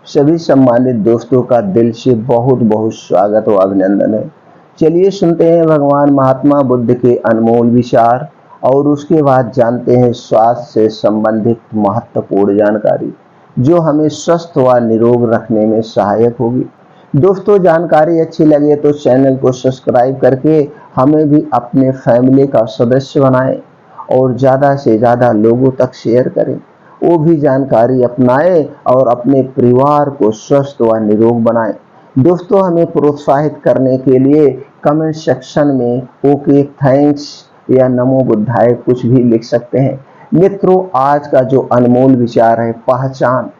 सभी सम्मानित दोस्तों का दिल से बहुत बहुत स्वागत और अभिनंदन है। चलिए सुनते हैं भगवान महात्मा बुद्ध के अनमोल विचार और उसके बाद जानते हैं स्वास्थ्य से संबंधित महत्वपूर्ण जानकारी जो हमें स्वस्थ व निरोग रखने में सहायक होगी। दोस्तों, जानकारी अच्छी लगे तो चैनल को सब्सक्राइब करके हमें भी अपने फैमिली का सदस्य बनाएं और ज़्यादा से ज़्यादा लोगों तक शेयर करें। वो भी जानकारी अपनाएं और अपने परिवार को स्वस्थ व निरोग बनाएं। दोस्तों, हमें प्रोत्साहित करने के लिए कमेंट सेक्शन में ओके, थैंक्स या नमो बुद्धाय कुछ भी लिख सकते हैं। मित्रों, आज का जो अनमोल विचार है पहचान,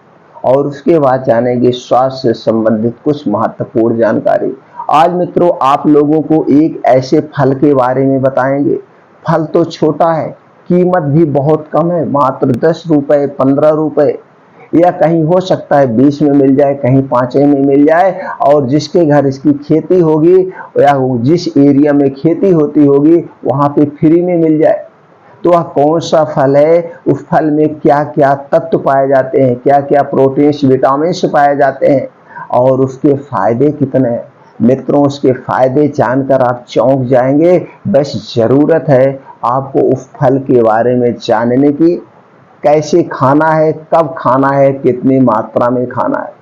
और उसके बाद जानेंगे स्वास्थ्य से संबंधित कुछ महत्वपूर्ण जानकारी। आज मित्रों, आप लोगों को एक ऐसे फल के बारे में बताएंगे। फल तो छोटा है, कीमत भी बहुत कम है, मात्र 10 रुपए 15 रुपए, या कहीं हो सकता है 20 में मिल जाए, कहीं 5 में मिल जाए, और जिसके घर इसकी खेती होगी या जिस एरिया में खेती होती होगी वहां पे फ्री में मिल जाए। तो वह कौन सा फल है, उस फल में क्या क्या तत्व पाए जाते हैं, क्या क्या प्रोटीन विटामिन पाए जाते हैं और उसके फायदे कितने हैं। मित्रों, उसके फायदे जानकर आप चौंक जाएंगे। बस जरूरत है आपको उस फल के बारे में जानने की, कैसे खाना है, कब खाना है, कितनी मात्रा में खाना है।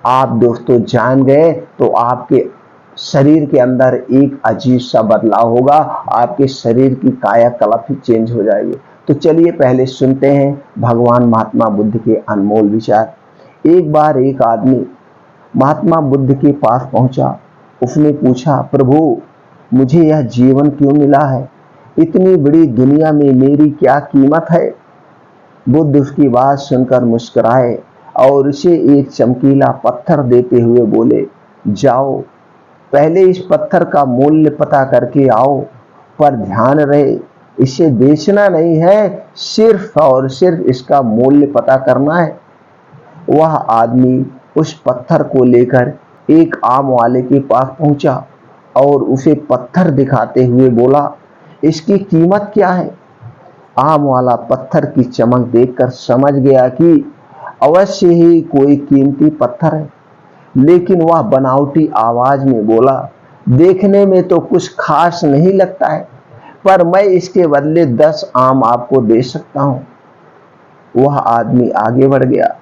आप दोस्तों जान गए तो आपके शरीर के अंदर एक अजीब सा बदलाव होगा, आपके शरीर की कायाकल्प ही चेंज हो जाएगी। तो चलिए पहले सुनते हैं भगवान महात्मा बुद्ध के अनमोल विचार। एक बार एक आदमी महात्मा बुद्ध के पास पहुंचा। उसने पूछा, प्रभु, मुझे यह जीवन क्यों मिला है? इतनी बड़ी दुनिया में मेरी क्या कीमत है? बुद्ध उसकी बात सुनकर मुस्कुराए और उसे एक चमकीला पत्थर देते हुए बोले, जाओ, पहले इस पत्थर का मूल्य पता करके आओ, पर ध्यान रहे इसे बेचना नहीं है, सिर्फ और सिर्फ इसका मूल्य पता करना है। वह आदमी उस पत्थर को लेकर एक आम वाले के पास पहुंचा और उसे पत्थर दिखाते हुए बोला, इसकी कीमत क्या है? आम वाला पत्थर की चमक देखकर समझ गया कि अवश्य ही कोई कीमती पत्थर है, लेकिन वह बनावटी आवाज में बोला, देखने में तो कुछ खास नहीं लगता है, पर मैं इसके बदले 10 आम आपको दे सकता हूं। वह आदमी आगे बढ़ गया।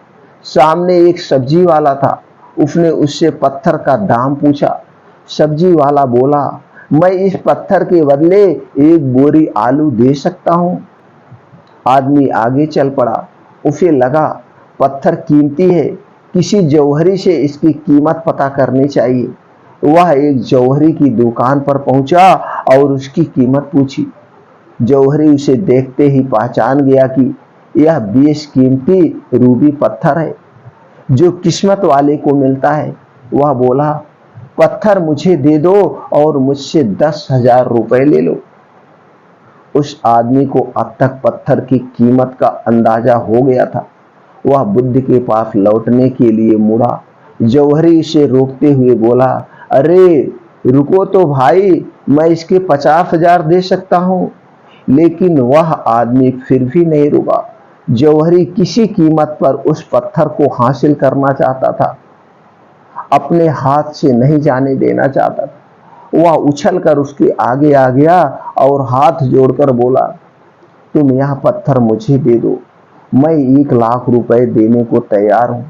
सामने एक सब्जी वाला था। उसने उससे पत्थर का दाम पूछा। सब्जी वाला बोला, मैं इस पत्थर के बदले एक बोरी आलू दे सकता हूं। आदमी आगे चल पड़ा। उसे लगा पत्थर कीमती है, किसी जौहरी से इसकी कीमत पता करनी चाहिए। वह एक जौहरी की दुकान पर पहुंचा और उसकी कीमत पूछी। जौहरी उसे देखते ही पहचान गया कि यह बेशकीमती रूबी पत्थर है जो किस्मत वाले को मिलता है। वह बोला, पत्थर मुझे दे दो और मुझसे 10,000 रुपए ले लो। उस आदमी को अब तक पत्थर की कीमत का अंदाजा हो गया था। वह बुद्ध के पास लौटने के लिए मुड़ा। जौहरी इसे रोकते हुए बोला, अरे रुको तो भाई, मैं इसके 50,000 दे सकता हूं। लेकिन वह आदमी फिर भी नहीं रुका। जौहरी किसी कीमत पर उस पत्थर को हासिल करना चाहता था, अपने हाथ से नहीं जाने देना चाहता था। वह उछलकर उसके आगे आ गया और हाथ जोड़कर बोला, तुम यह पत्थर मुझे दे दो, मैं 1,00,000 रुपए देने को तैयार हूं।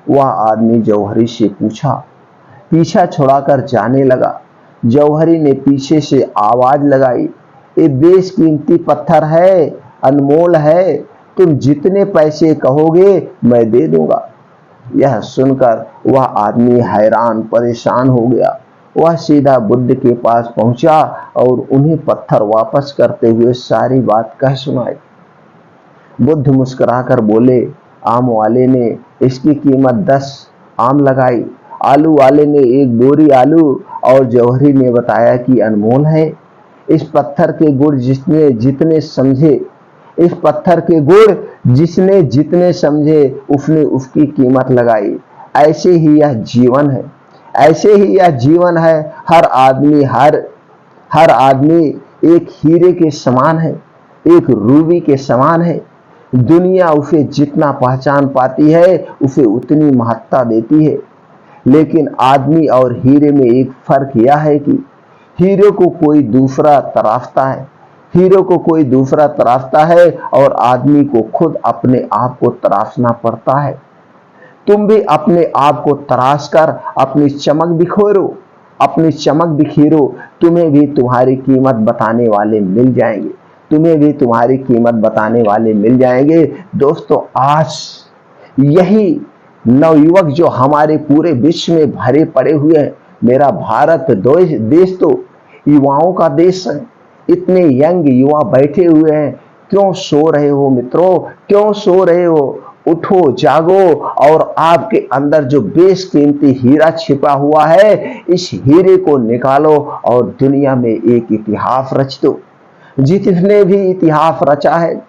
वह आदमी जौहरी से पीछा छुड़ाकर जाने लगा। जौहरी ने पीछे से आवाज लगाई, ये बेशकीमती पत्थर है, अनमोल है, तुम जितने पैसे कहोगे मैं दे दूंगा। यह सुनकर वह आदमी हैरान परेशान हो गया। वह सीधा बुद्ध के पास पहुंचा और उन्हें पत्थर वापस करते हुए सारी बात कह सुनाई। बुद्ध मुस्कुराकर बोले, आम वाले ने इसकी कीमत 10 आम लगाई, आलू वाले ने एक बोरी आलू, और जौहरी ने बताया कि अनमोल है। इस पत्थर के गुण जिसने जितने समझे उसने उसकी कीमत लगाई। ऐसे ही यह जीवन है। हर आदमी एक हीरे के समान है, एक रूबी के समान है। दुनिया उसे जितना पहचान पाती है उसे उतनी महत्ता देती है। लेकिन आदमी और हीरे में एक फर्क यह है कि हीरे को कोई दूसरा तराशता है, हीरो को कोई दूसरा तराशता है और आदमी को खुद अपने आप को तराशना पड़ता है। तुम भी अपने आप को तराश कर अपनी चमक बिखेरो, अपनी चमक बिखेरो। तुम्हें भी तुम्हारी कीमत बताने वाले मिल जाएंगे, तुम्हें भी तुम्हारी कीमत बताने वाले मिल जाएंगे। दोस्तों, आज यही नवयुवक जो हमारे पूरे विश्व में भरे पड़े हुए हैं, मेरा भारत देश तो युवाओं का देश है। इतने यंग युवा बैठे हुए हैं, क्यों सो रहे हो मित्रों, क्यों सो रहे हो? उठो, जागो और आपके अंदर जो बेशकीमती हीरा छिपा हुआ है, इस हीरे को निकालो और दुनिया में एक इतिहास रच दो। जिसने भी इतिहास रचा है,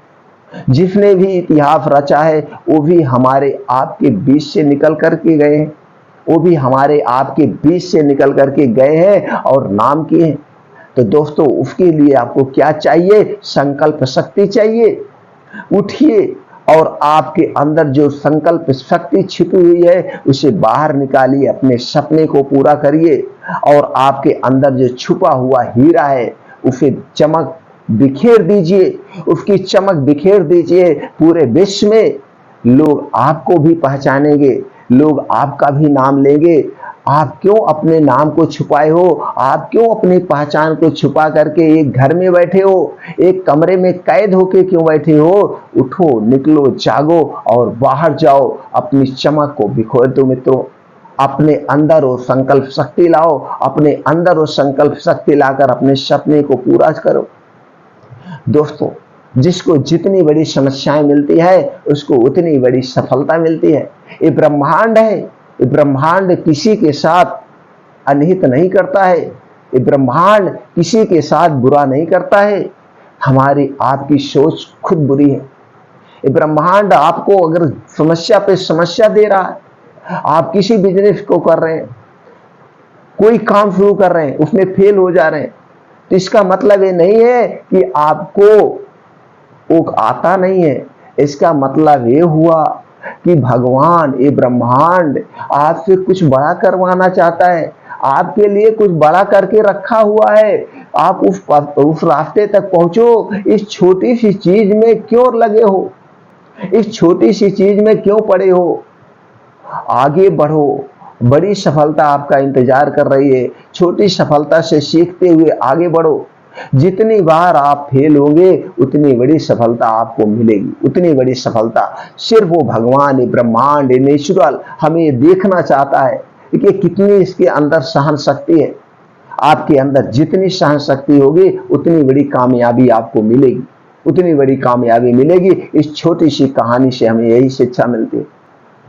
जिसने भी इतिहास रचा है, वो भी हमारे आपके बीच से निकल करके गए हैं, वो भी हमारे आपके बीच से निकल करके गए हैं और नाम किए हैं। तो दोस्तों, उसके लिए आपको क्या चाहिए? संकल्प शक्ति चाहिए। उठिए और आपके अंदर जो संकल्प शक्ति छिपी हुई है उसे बाहर निकालिए, अपने सपने को पूरा करिए और आपके अंदर जो छुपा हुआ हीरा है उसे चमक बिखेर दीजिए, उसकी चमक बिखेर दीजिए। पूरे विश्व में लोग आपको भी पहचानेंगे, लोग आपका भी नाम लेंगे। आप क्यों अपने नाम को छुपाए हो? आप क्यों अपनी पहचान को छुपा करके एक घर में बैठे हो, एक कमरे में कैद होके क्यों बैठे हो? उठो, निकलो, जागो और बाहर जाओ, अपनी चमक को बिखेर दो मित्रों। अपने अंदर वो संकल्प शक्ति लाओ, अपने अंदर वो संकल्प शक्ति लाकर अपने सपने को पूरा करो। दोस्तों, जिसको जितनी बड़ी समस्याएं मिलती है उसको उतनी बड़ी सफलता मिलती है। ये ब्रह्मांड है, ये ब्रह्मांड किसी के साथ अनहित नहीं करता है, ये ब्रह्मांड किसी के साथ बुरा नहीं करता है। हमारी आपकी सोच खुद बुरी है। ये ब्रह्मांड आपको अगर समस्या पे समस्या दे रहा है, आप किसी बिजनेस को कर रहे हैं, कोई काम शुरू कर रहे हैं, उसमें फेल हो जा रहे हैं, तो इसका मतलब ये नहीं है कि आपको वो आता नहीं है। इसका मतलब ये हुआ कि भगवान, ये ब्रह्मांड आपसे कुछ बड़ा करवाना चाहता है, आपके लिए कुछ बड़ा करके रखा हुआ है। आप उस रास्ते तक पहुंचो। इस छोटी सी चीज में क्यों लगे हो, इस छोटी सी चीज में क्यों पड़े हो? आगे बढ़ो, बड़ी सफलता आपका इंतजार कर रही है। छोटी सफलता से सीखते हुए आगे बढ़ो। जितनी बार आप फेल होंगे उतनी बड़ी सफलता आपको मिलेगी, उतनी बड़ी सफलता। सिर्फ वो भगवान, ब्रह्मांड, नेचुरल हमें ये देखना चाहता है कि कितनी इसके अंदर सहन शक्ति है। आपके अंदर जितनी सहन शक्ति होगी उतनी बड़ी कामयाबी आपको मिलेगी, उतनी बड़ी कामयाबी मिलेगी। इस छोटी सी कहानी से हमें यही शिक्षा मिलती है।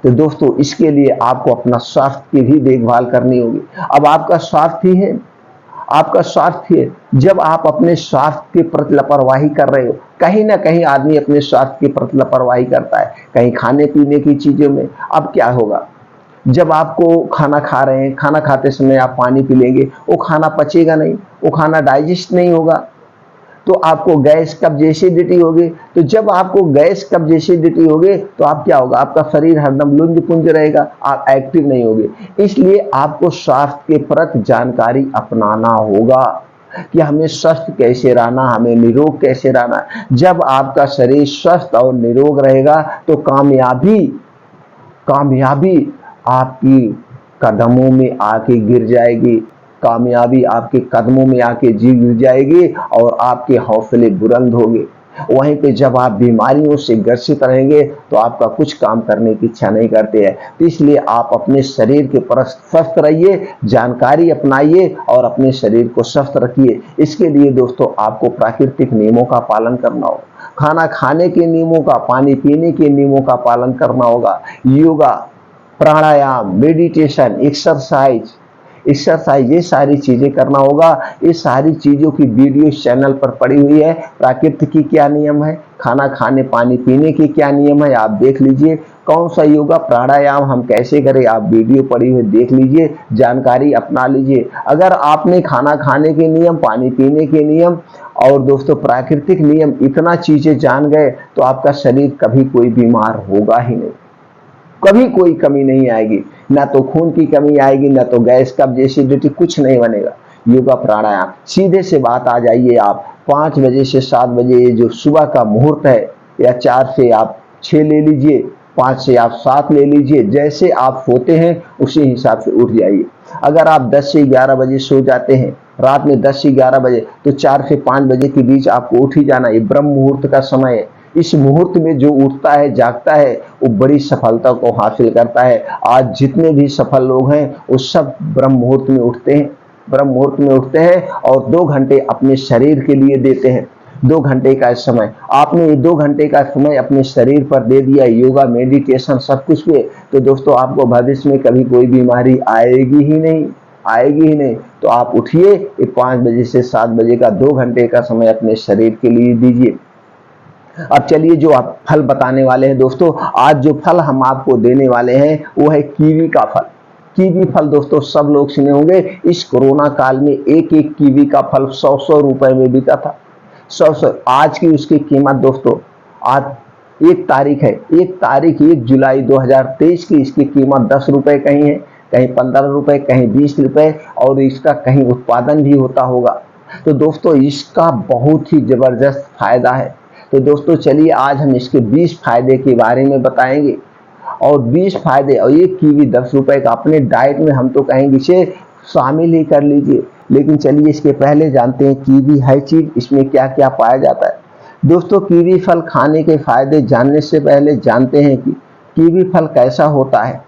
तो दोस्तों, इसके लिए आपको अपना स्वास्थ्य की भी देखभाल करनी होगी। अब आपका स्वास्थ्य ही है, आपका स्वास्थ्य है। जब आप अपने स्वास्थ्य के प्रति लापरवाही कर रहे हो, कहीं ना कहीं आदमी अपने स्वास्थ्य के प्रति लापरवाही करता है, कहीं खाने पीने की चीजों में। अब क्या होगा? जब आपको खाना खा रहे हैं, खाना खाते समय आप पानी पी लेंगे, वो खाना पचेगा नहीं, वो खाना डाइजेस्ट नहीं होगा, तो आपको गैस कब्ज एसिडिटी होगी। तो जब आपको गैस कब्ज एसिडिटी होगी तो आप क्या होगा? आपका शरीर हरदम लुंज पुंज रहेगा, आप एक्टिव नहीं होगे। इसलिए आपको स्वास्थ्य के प्रति जानकारी अपनाना होगा कि हमें स्वस्थ कैसे रहना, हमें निरोग कैसे रहना। जब आपका शरीर स्वस्थ और निरोग रहेगा तो कामयाबी आपकी कदमों में आके गिर जाएगी, कामयाबी आपके कदमों में आके गिर जाएगी और आपके हौसले बुलंद होंगे। वहीं पे जब आप बीमारियों से ग्रसित रहेंगे तो आपका कुछ काम करने की इच्छा नहीं करते हैं। तो इसलिए आप अपने शरीर के प्रति स्वस्थ रहिए, जानकारी अपनाइए और अपने शरीर को स्वस्थ रखिए। इसके लिए दोस्तों आपको प्राकृतिक नियमों का पालन करना होगा, खाना खाने के नियमों का, पानी पीने के नियमों का पालन करना होगा। योगा, प्राणायाम, मेडिटेशन, एक्सरसाइज, ये सारी चीजें करना होगा। ये सारी चीजों की वीडियो चैनल पर पड़ी हुई है। प्रकृति की क्या नियम है, खाना खाने पानी पीने के क्या नियम है, आप देख लीजिए। कौन सा योगा प्राणायाम हम कैसे करें, आप वीडियो पड़ी हुई देख लीजिए, जानकारी अपना लीजिए। अगर आपने खाना खाने के नियम, पानी पीने के नियम और दोस्तों प्राकृतिक नियम इतना चीजें जान गए तो आपका शरीर कभी कोई बीमार होगा ही नहीं, कभी कोई कमी नहीं आएगी, ना तो खून की कमी आएगी, ना तो गैस कब्ज एसिडिटी कुछ नहीं बनेगा। योगा प्राणायाम सीधे से बात आ जाइए, आप 5 बजे से 7 बजे ये जो सुबह का मुहूर्त है, या 4 से आप 6 ले लीजिए, 5 से आप 7 ले लीजिए, जैसे आप सोते हैं उसी हिसाब से उठ जाइए। अगर आप 10 से 11 बजे सो जाते हैं, रात में 10 से 11 बजे, तो 4 से 5 बजे के बीच आपको उठ ही जाना। ये ब्रह्म मुहूर्त का समय है। इस मुहूर्त में जो उठता है, जागता है, वो बड़ी सफलता को हासिल करता है। आज जितने भी सफल लोग हैं वो सब ब्रह्म मुहूर्त में उठते हैं, ब्रह्म मुहूर्त में उठते हैं और 2 घंटे अपने शरीर के लिए देते हैं। 2 घंटे का समय आपने, ये 2 घंटे का समय अपने शरीर पर दे दिया, योगा मेडिटेशन सब कुछ पे, तो दोस्तों आपको भविष्य में कभी कोई बीमारी आएगी ही नहीं, आएगी ही नहीं। तो आप उठिए, 5 बजे से 7 बजे का 2 घंटे का समय अपने शरीर के लिए दीजिए। अब चलिए जो आप फल बताने वाले हैं दोस्तों, आज जो फल हम आपको देने वाले हैं वो है कीवी का फल। कीवी फल दोस्तों सब लोग सुने होंगे, इस कोरोना काल में एक एक कीवी का फल 100-100 रुपए में बिका था। 100-100 आज की उसकी कीमत दोस्तों, आज 1 तारीख है, 1 जुलाई 2023 की इसकी कीमत 10 रुपए कहीं है, कहीं 15 रुपए, कहीं 20 रुपए, और इसका कहीं उत्पादन भी होता होगा। तो दोस्तों इसका बहुत ही जबरदस्त फायदा है। तो दोस्तों चलिए आज हम इसके 20 फायदे के बारे में बताएंगे, और 20 फायदे, और ये कीवी 10 रुपए का, अपने डाइट में हम तो कहेंगे इसे शामिल ही कर लीजिए। लेकिन चलिए इसके पहले जानते हैं कीवी है चीज, इसमें क्या क्या पाया जाता है। दोस्तों कीवी फल खाने के फायदे जानने से पहले जानते हैं कि कीवी फल कैसा होता है।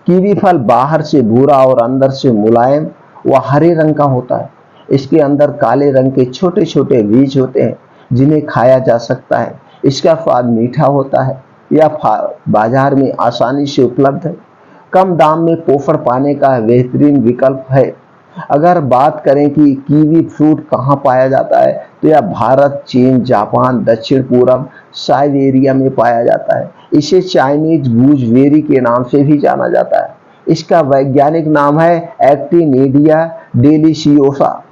कीवी फल बाहर से भूरा और अंदर से मुलायम व हरे रंग का होता है। इसके अंदर काले रंग के छोटे छोटे बीज होते हैं जिन्हें खाया जा सकता है। इसका स्वाद मीठा होता है, यह बाजार में आसानी से उपलब्ध है, कम दाम में पोषण पाने का बेहतरीन विकल्प है। अगर बात करें कि कीवी फ्रूट कहाँ पाया जाता है, तो यह भारत, चीन, जापान, दक्षिण पूर्व साइबेरिया में पाया जाता है। इसे चाइनीज गूजबेरी के नाम से भी जाना जाता है। इसका वैज्ञानिक नाम है एक्टिनिडिया डेलिशियोसा।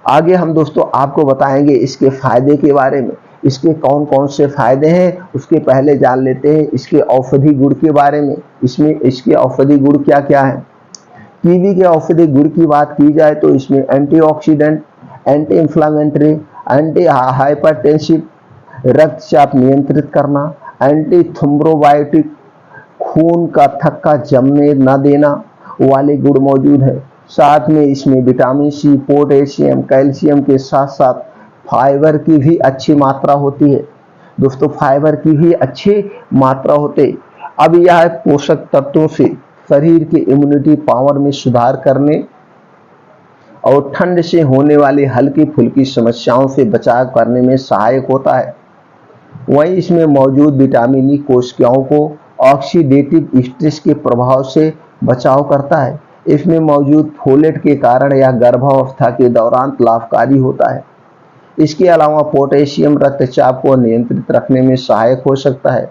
आगे हम दोस्तों आपको बताएंगे इसके फायदे के बारे में। इसके कौन कौन से फायदे हैं उसके पहले जान लेते हैं इसके औषधि गुण के बारे में। इसमें इसके औषधि गुण क्या क्या है। कीवी के औषधि गुण की बात की जाए तो इसमें antioxidant, anti inflammatory, anti hypertensive, रक्तचाप नियंत्रित करना, एंटी थ्रोम्बोबाइटिक, खून का थक्का जमने न देना वाले गुण मौजूद है। साथ में इसमें विटामिन सी, पोटेशियम, कैल्शियम के साथ साथ फाइबर की भी अच्छी मात्रा होती है। दोस्तों फाइबर की भी अच्छी मात्रा होते। अब यह पोषक तत्वों से शरीर के इम्यूनिटी पावर में सुधार करने और ठंड से होने वाली हल्की फुल्की समस्याओं से बचाव करने में सहायक होता है। वहीं इसमें मौजूद विटामिन ई कोशिकाओं को ऑक्सीडेटिव स्ट्रेस के प्रभाव से बचाव करता है। इसमें मौजूद फोलेट के कारण यह गर्भावस्था के दौरान लाभकारी होता है। इसके अलावा पोटेशियम रक्तचाप को नियंत्रित रखने में सहायक हो सकता है।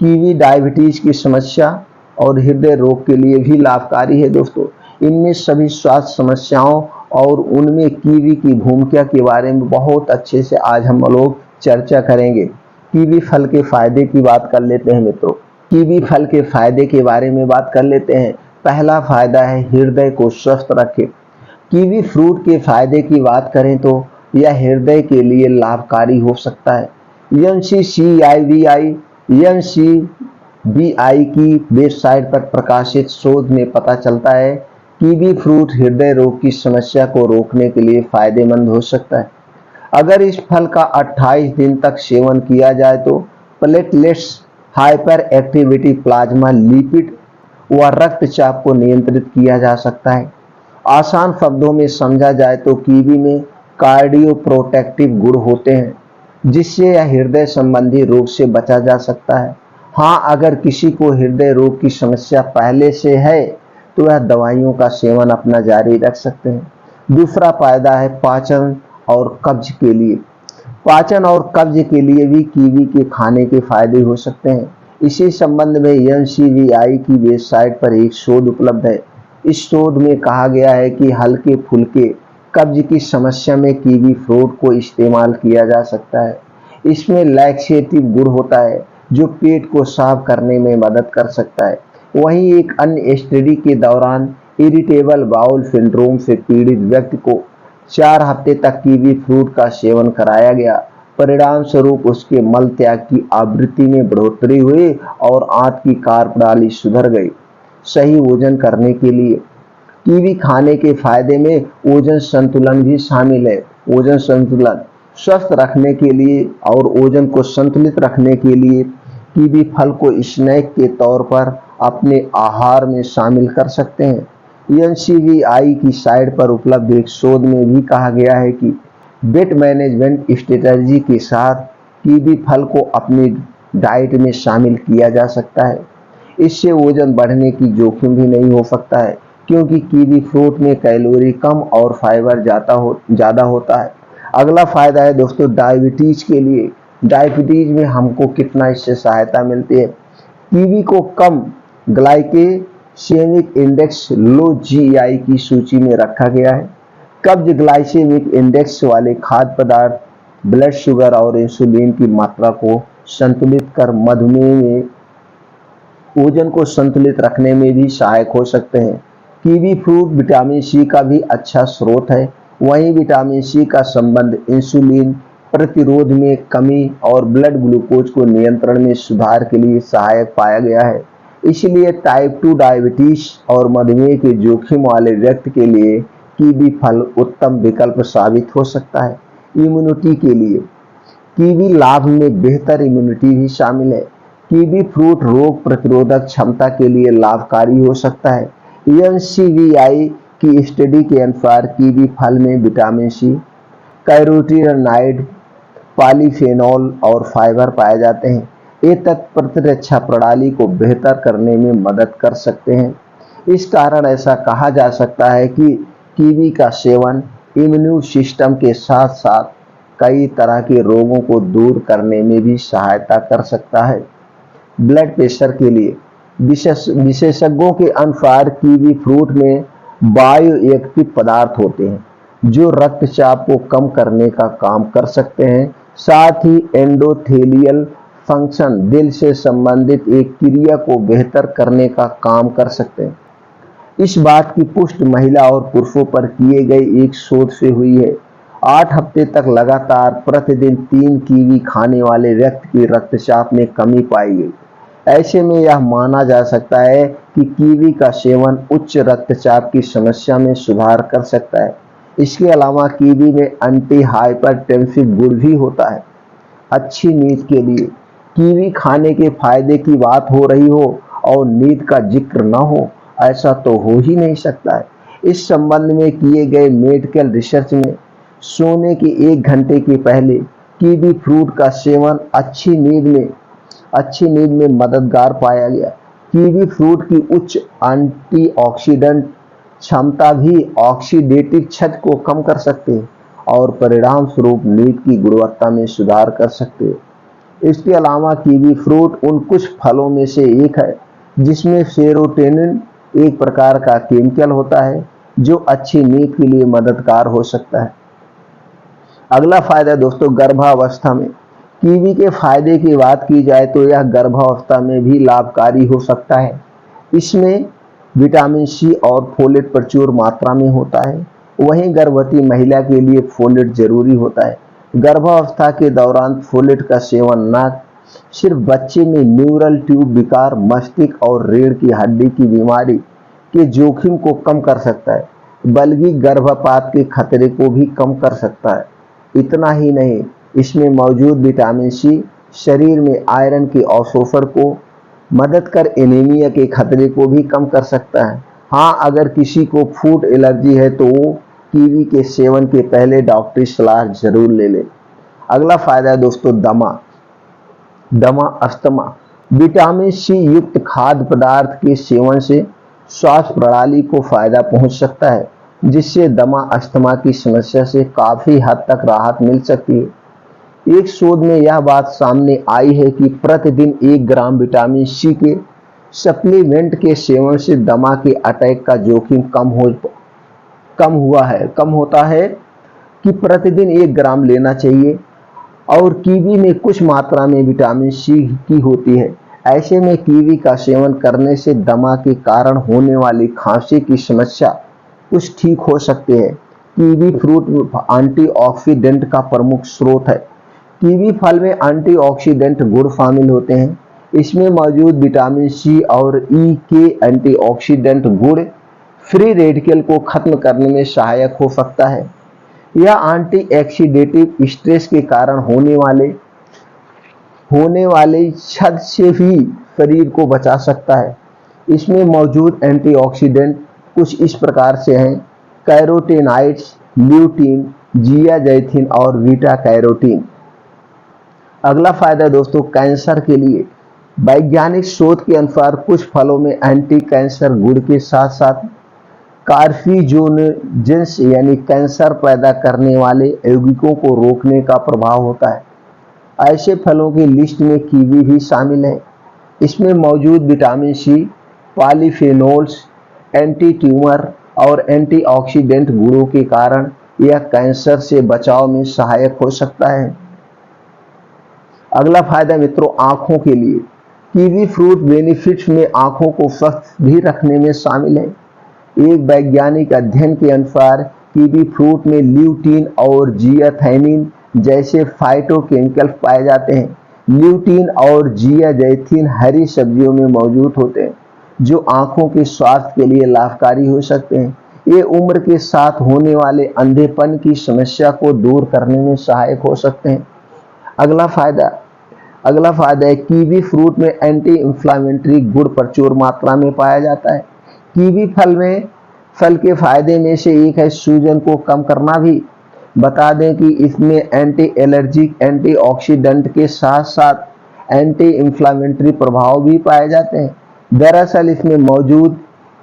कीवी डायबिटीज की समस्या और हृदय रोग के लिए भी लाभकारी है। दोस्तों इनमें सभी स्वास्थ्य समस्याओं और उनमें कीवी की भूमिका के बारे में बहुत अच्छे से आज हम लोग चर्चा करेंगे। कीवी फल के फायदे की बात कर लेते हैं मित्रों। कीवी फल के फायदे के बारे में बात कर लेते हैं। पहला फायदा है हृदय को स्वस्थ रखे। कीवी फ्रूट के फायदे की बात करें तो यह हृदय के लिए लाभकारी हो सकता है। NCBI की वेबसाइट पर प्रकाशित शोध में पता चलता है कीवी फ्रूट हृदय रोग की समस्या को रोकने के लिए फायदेमंद हो सकता है। अगर इस फल का 28 दिन तक सेवन किया जाए तो platelets, hyper activity, plasma lipid व रक्तचाप को नियंत्रित किया जा सकता है। आसान शब्दों में समझा जाए तो कीवी में कार्डियो प्रोटेक्टिव गुण होते हैं जिससे यह हृदय संबंधी रोग से बचा जा सकता है। हाँ, अगर किसी को हृदय रोग की समस्या पहले से है तो वह दवाइयों का सेवन अपना जारी रख सकते हैं। दूसरा फायदा है पाचन और कब्ज के लिए। पाचन और कब्ज के लिए भी कीवी के खाने के फायदे हो सकते हैं। इसी संबंध में NCVI की वेबसाइट पर एक शोध उपलब्ध है। इस शोध में कहा गया है कि हल्के फुल्के कब्ज की समस्या में कीवी फ्रूट को इस्तेमाल किया जा सकता है। इसमें लैक्सेटिव गुण होता है जो पेट को साफ करने में मदद कर सकता है। वहीं एक अन्य स्टडी के दौरान इरिटेबल बाउल सिंड्रोम से पीड़ित व्यक्ति को 4 हफ्ते तक कीवी फ्रूट का सेवन कराया गया। परिणाम स्वरूप उसके मल त्याग की आवृत्ति में बढ़ोतरी हुई और आंत की कार्यप्रणाली सुधर गई। सही वजन करने के लिए कीवी खाने के फायदे में ओजन संतुलन भी शामिल है। ओजन संतुलन स्वस्थ रखने के लिए और ओजन को संतुलित रखने के लिए कीवी फल को स्नैक के तौर पर अपने आहार में शामिल कर सकते हैं। NCVI की साइट पर उपलब्ध एक शोध में भी कहा गया है कि वेट मैनेजमेंट स्ट्रेटजी के साथ कीवी फल को अपनी डाइट में शामिल किया जा सकता है। इससे वजन बढ़ने की जोखिम भी नहीं हो सकता है, क्योंकि कीवी फ्रूट में कैलोरी कम और फाइबर ज़्यादा होता है। अगला फायदा है दोस्तों डायबिटीज के लिए। डायबिटीज में हमको कितना इससे सहायता मिलती है। कीवी को कम ग्लाइकेमिक इंडेक्स लो GI की सूची में रखा गया है। कब्ज ग्लाइसेमिक इंडेक्स वाले खाद्य पदार्थ ब्लड शुगर और इंसुलिन की मात्रा को संतुलित कर मधुमेह में ओजन को संतुलित रखने में भी सहायक हो सकते हैं। कीवी फ्रूट विटामिन C का भी अच्छा स्रोत है। वहीं विटामिन C का संबंध इंसुलिन प्रतिरोध में कमी और ब्लड ग्लूकोज को नियंत्रण में सुधार के लिए सहायक पाया गया है। इसलिए टाइप 2 डायबिटीज और मधुमेह के जोखिम वाले व्यक्ति के लिए कीवी फल उत्तम विकल्प साबित हो सकता है। इम्यूनिटी के लिए कीवी लाभ में बेहतर इम्यूनिटी भी शामिल है। कीवी फ्रूट रोग प्रतिरोधक क्षमता के लिए लाभकारी हो सकता है। NCVI की स्टडी के अनुसार कीवी फल में विटामिन C, कैरोटीनॉइड, पॉलीफेनॉल और फाइबर पाए जाते हैं। ये तत्व प्रतिरक्षा प्रणाली को बेहतर करने में मदद कर सकते हैं। इस कारण ऐसा कहा जा सकता है कि कीवी का सेवन इम्यून सिस्टम के साथ साथ कई तरह के रोगों को दूर करने में भी सहायता कर सकता है। ब्लड प्रेशर के लिए विशेषज्ञों के अनुसार कीवी फ्रूट में बायोएक्टिव पदार्थ होते हैं जो रक्तचाप को कम करने का काम कर सकते हैं। साथ ही एंडोथेलियल फंक्शन दिल से संबंधित एक क्रिया को बेहतर करने का काम कर सकते हैं। इस बात की पुष्टि महिला और पुरुषों पर किए गए एक शोध से हुई है। 8 हफ्ते तक लगातार प्रतिदिन 3 कीवी खाने वाले व्यक्ति की रक्तचाप में कमी पाई गई। ऐसे में यह माना जा सकता है कि कीवी का सेवन उच्च रक्तचाप की समस्या में सुधार कर सकता है। इसके अलावा कीवी में एंटी हाइपरटेंसिव गुण भी होता है। अच्छी नींद के लिए कीवी खाने के फायदे की बात हो रही हो और नींद का जिक्र न हो, ऐसा तो हो ही नहीं सकता है। इस संबंध में किए गए मेडिकल रिसर्च में सोने के 1 घंटे के पहले कीवी फ्रूट का सेवन अच्छी नींद में मददगार पाया गया। कीवी फ्रूट की उच्च एंटीऑक्सीडेंट क्षमता भी ऑक्सीडेटिव क्षति को कम कर सकते हैं और परिणाम स्वरूप नींद की गुणवत्ता में सुधार कर सकते हैं। इसके अलावा कीवी फ्रूट उन कुछ फलों में से एक है जिसमें सेरोटोनिन एक प्रकार का केमिकल होता है जो अच्छी नींद के लिए मददगार हो सकता है। अगला फायदा दोस्तों गर्भावस्था में कीवी के फायदे की बात की जाए तो यह गर्भावस्था में भी लाभकारी हो सकता है। इसमें विटामिन C और फोलेट प्रचुर मात्रा में होता है। वहीं गर्भवती महिला के लिए फोलेट जरूरी होता है। गर्भावस्था के दौरान फोलेट का सेवन न सिर्फ बच्चे में न्यूरल ट्यूब विकार, मस्तिष्क और रीढ़ की हड्डी की बीमारी के जोखिम को कम कर सकता है, बल्कि गर्भपात के खतरे को भी कम कर सकता है। इतना ही नहीं, इसमें मौजूद विटामिन C शरीर में आयरन के अवशोषण को मदद कर एनीमिया के खतरे को भी कम कर सकता है। हाँ, अगर किसी को फूड एलर्जी है तो वो कीवी के सेवन के पहले डॉक्टरी सलाह जरूर ले ले। अगला फायदा है दोस्तों दमा अस्थमा। विटामिन C युक्त खाद्य पदार्थ के सेवन से श्वास प्रणाली को फायदा पहुंच सकता है, जिससे दमा अस्थमा की समस्या से काफी हद तक राहत मिल सकती है। एक शोध में यह बात सामने आई है कि प्रतिदिन 1 ग्राम विटामिन सी के सप्लीमेंट के सेवन से दमा के अटैक का जोखिम कम होता है कि प्रतिदिन 1 ग्राम लेना चाहिए। और कीवी में कुछ मात्रा में विटामिन सी की होती है। ऐसे में कीवी का सेवन करने से दमा के कारण होने वाली खांसी की समस्या कुछ ठीक हो सकती है। कीवी फ्रूट एंटीऑक्सीडेंट का प्रमुख स्रोत है। कीवी फल में एंटीऑक्सीडेंट गुण शामिल होते हैं। इसमें मौजूद विटामिन सी और ई के एंटीऑक्सीडेंट गुण फ्री रेडिकल को खत्म करने में सहायक हो सकता है। यह एंटीऑक्सीडेटिव स्ट्रेस के कारण होने वाले क्षत से भी शरीर को बचा सकता है। इसमें मौजूद एंटीऑक्सीडेंट कुछ इस प्रकार से हैं: कैरोटीनॉइड्स, ल्यूटीन, जियाजैथिन और बीटा कैरोटीन। अगला फायदा दोस्तों कैंसर के लिए। वैज्ञानिक शोध के अनुसार कुछ फलों में एंटी कैंसर गुण के साथ साथ कार्सिनोजेंस यानी कैंसर पैदा करने वाले यौगिकों को रोकने का प्रभाव होता है। ऐसे फलों की लिस्ट में कीवी भी शामिल है। इसमें मौजूद vitamin C, polyphenols, anti tumour और एंटीऑक्सीडेंट गुणों के कारण यह कैंसर से बचाव में सहायक हो सकता है। अगला फायदा मित्रों आंखों के लिए। कीवी फ्रूट बेनिफिट्स में आंखों को स्वस्थ भी रखने में शामिल है। एक वैज्ञानिक अध्ययन के अनुसार कीवी फ्रूट में ल्यूटीन और जियाथैनिन जैसे फाइटोकेमिकल्स पाए जाते हैं। ल्यूटीन और जियाजैथिन हरी सब्जियों में मौजूद होते हैं, जो आंखों के स्वास्थ्य के लिए लाभकारी हो सकते हैं। ये उम्र के साथ होने वाले अंधेपन की समस्या को दूर करने में सहायक हो सकते हैं। अगला फायदा है कीवी फ्रूट में एंटी इंफ्लेमेटरी गुण प्रचुर मात्रा में पाया जाता है। कीवी फल के फायदे में से एक है सूजन को कम करना भी। बता दें कि इसमें एंटी एलर्जिक, एंटीऑक्सीडेंट के साथ साथ एंटी इंफ्लेमेटरी प्रभाव भी पाए जाते हैं। दरअसल इसमें मौजूद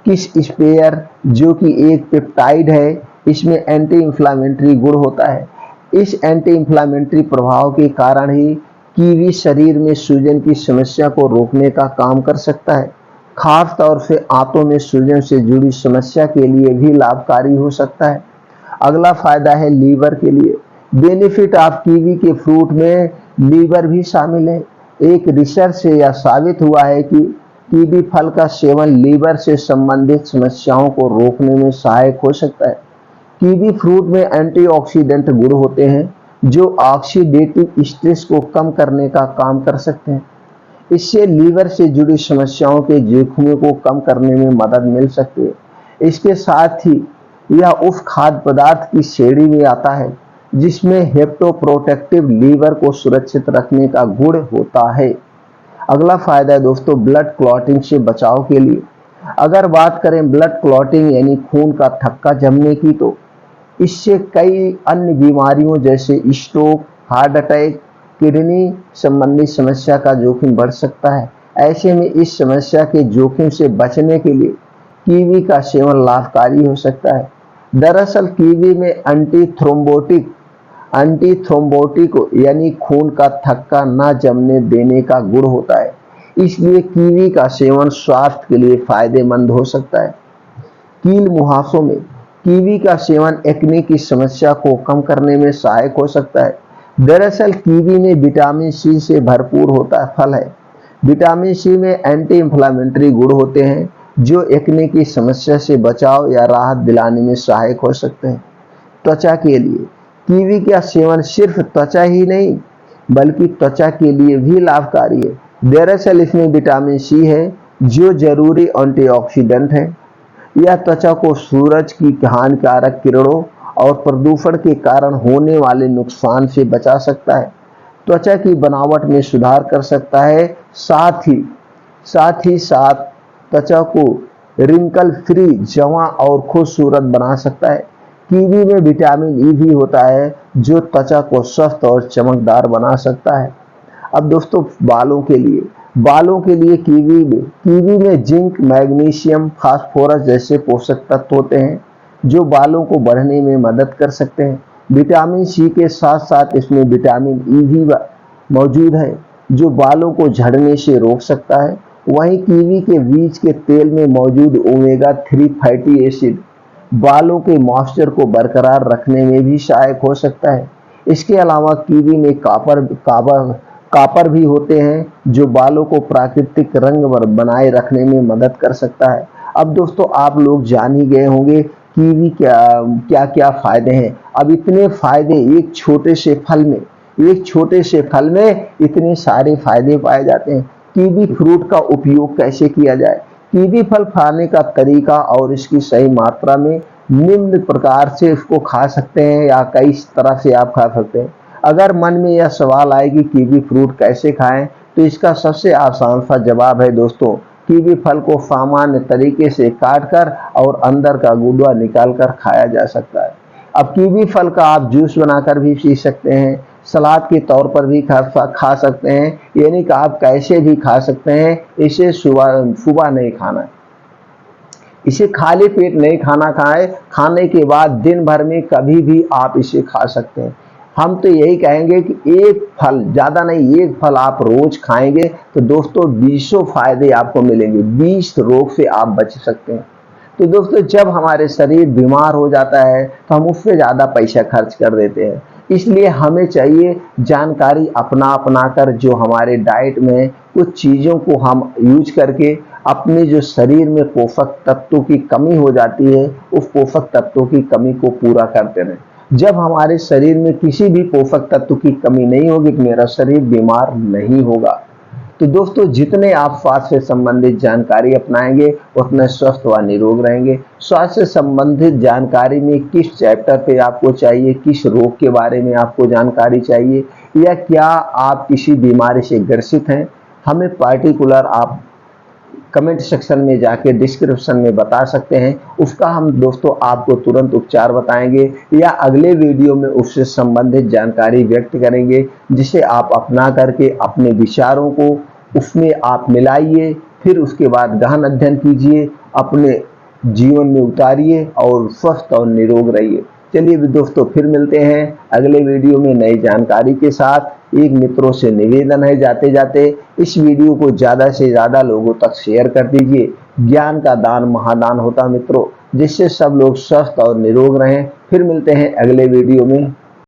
किस स्पेयर जो कि एक पेप्टाइड है, इसमें एंटी इंफ्लेमेटरी गुण होता है। इस एंटी इंफ्लेमेटरी प्रभाव के कारण ही कीवी शरीर में सूजन की समस्या को रोकने का काम कर सकता है। खास तौर से आंतों में सूजन से जुड़ी समस्या के लिए भी लाभकारी हो सकता है। अगला फायदा है लीवर के लिए। बेनिफिट ऑफ कीवी के फ्रूट में लीवर भी शामिल है। एक रिसर्च से यह साबित हुआ है कि कीवी फल का सेवन लीवर से संबंधित समस्याओं को रोकने में सहायक हो सकता है। कीवी फ्रूट में एंटीऑक्सीडेंट गुण होते हैं जो ऑक्सीडेटिव स्ट्रेस को कम करने का काम कर सकते हैं। इससे लीवर से जुड़ी समस्याओं के जोखिम को कम करने में मदद मिल सकती है। इसके साथ ही यह उस खाद्य पदार्थ की श्रेणी में आता है जिसमें हेप्टोप्रोटेक्टिव लीवर को सुरक्षित रखने का गुण होता है। अगला फायदा है दोस्तों ब्लड क्लॉटिंग से बचाव के लिए। अगर बात करें ब्लड क्लॉटिंग यानी खून का थक्का जमने की, तो इससे कई अन्य बीमारियों जैसे स्ट्रोक, हार्ट अटैक, किडनी संबंधी समस्या का जोखिम बढ़ सकता है। ऐसे में इस समस्या के जोखिम से बचने के लिए कीवी का सेवन लाभकारी हो सकता है। दरअसल कीवी में एंटीथ्रोम्बोटिक यानी खून का थक्का न जमने देने का गुण होता है। इसलिए कीवी का सेवन स्वास्थ्य के लिए फायदेमंद हो सकता है। कील मुहासों में कीवी का सेवन एक्ने की समस्या को कम करने में सहायक हो सकता है। दरअसल कीवी में विटामिन सी से भरपूर होता फल है। विटामिन सी में एंटी इंफ्लेमेटरी गुण होते हैं जो एक्ने की समस्या से बचाव या राहत दिलाने में सहायक हो सकते हैं। त्वचा के लिए कीवी का सेवन सिर्फ त्वचा ही नहीं बल्कि त्वचा के लिए भी लाभकारी है। दरअसल इसमें विटामिन सी है जो जरूरी एंटीऑक्सीडेंट है। यह त्वचा को सूरज की हानिकारक किरणों और प्रदूषण के कारण होने वाले नुकसान से बचा सकता है। त्वचा की बनावट में सुधार कर सकता है, साथ ही साथ त्वचा को रिंकल फ्री, जवां और खूबसूरत बना सकता है। कीवी में विटामिन ई भी होता है जो त्वचा को स्वस्थ और चमकदार बना सकता है। अब दोस्तों बालों के लिए कीवी में जिंक, मैग्नीशियम, फास्फोरस जैसे पोषक तत्व होते हैं जो बालों को बढ़ने में मदद कर सकते हैं। विटामिन सी के साथ साथ इसमें विटामिन ई भी मौजूद है जो बालों को झड़ने से रोक सकता है। वहीं कीवी के बीज के तेल में मौजूद ओमेगा 3 फैटी एसिड बालों के मॉइस्चर को बरकरार रखने में भी सहायक हो सकता है। इसके अलावा कीवी में कापर भी होते हैं जो बालों को प्राकृतिक रंग बनाए रखने में मदद कर सकता है। अब दोस्तों आप लोग जान ही गए होंगे कीवी क्या क्या फायदे हैं। अब इतने फायदे एक छोटे से फल में इतने सारे फायदे पाए जाते हैं। कीवी फ्रूट का उपयोग कैसे किया जाए? कीवी फल खाने का तरीका और इसकी सही मात्रा में निम्न प्रकार से इसको खा सकते हैं या कई तरह से आप खा सकते हैं। अगर मन में यह सवाल आए कि कीवी फ्रूट कैसे खाएं, तो इसका सबसे आसान सा जवाब है दोस्तों, कीवी फल को सामान्य तरीके से काटकर और अंदर का गुदा निकालकर खाया जा सकता है। अब कीवी फल का आप जूस बनाकर भी पी सकते हैं, सलाद के तौर पर भी खा सकते हैं, यानी कि आप कैसे भी खा सकते हैं। इसे सुबह नहीं खाना है, इसे खाली पेट नहीं खाना खाने के बाद दिन भर में कभी भी आप इसे खा सकते हैं। हम तो यही कहेंगे कि एक फल, ज़्यादा नहीं, एक फल आप रोज खाएंगे तो दोस्तों 20 फायदे आपको मिलेंगे, 20 रोग से आप बच सकते हैं। तो दोस्तों जब हमारे शरीर बीमार हो जाता है तो हम उससे ज़्यादा पैसा खर्च कर देते हैं। इसलिए हमें चाहिए जानकारी अपना कर जो हमारे डाइट में कुछ चीज़ों को हम यूज करके अपने जो शरीर में पोषक तत्वों की कमी हो जाती है उस पोषक तत्वों की कमी को पूरा करते रहें। जब हमारे शरीर में किसी भी पोषक तत्व की कमी नहीं होगी तो मेरा शरीर बीमार नहीं होगा। तो दोस्तों जितने आप स्वास्थ्य से संबंधित जानकारी अपनाएंगे उतने स्वस्थ व निरोग रहेंगे। स्वास्थ्य से संबंधित जानकारी में किस चैप्टर पे आपको चाहिए, किस रोग के बारे में आपको जानकारी चाहिए या क्या आप किसी बीमारी से ग्रसित हैं, हमें पार्टिकुलर आप कमेंट सेक्शन में जाके डिस्क्रिप्शन में बता सकते हैं। उसका हम दोस्तों आपको तुरंत उपचार बताएंगे या अगले वीडियो में उससे संबंधित जानकारी व्यक्त करेंगे जिसे आप अपना करके अपने विचारों को उसमें आप मिलाइए, फिर उसके बाद गहन अध्ययन कीजिए, अपने जीवन में उतारिए और स्वस्थ और निरोग रहिए। चलिए दोस्तों फिर मिलते हैं अगले वीडियो में नई जानकारी के साथ। एक मित्रों से निवेदन है जाते जाते इस वीडियो को ज़्यादा से ज़्यादा लोगों तक शेयर कर दीजिए। ज्ञान का दान महादान होता मित्रों, जिससे सब लोग स्वस्थ और निरोग रहें। फिर मिलते हैं अगले वीडियो में।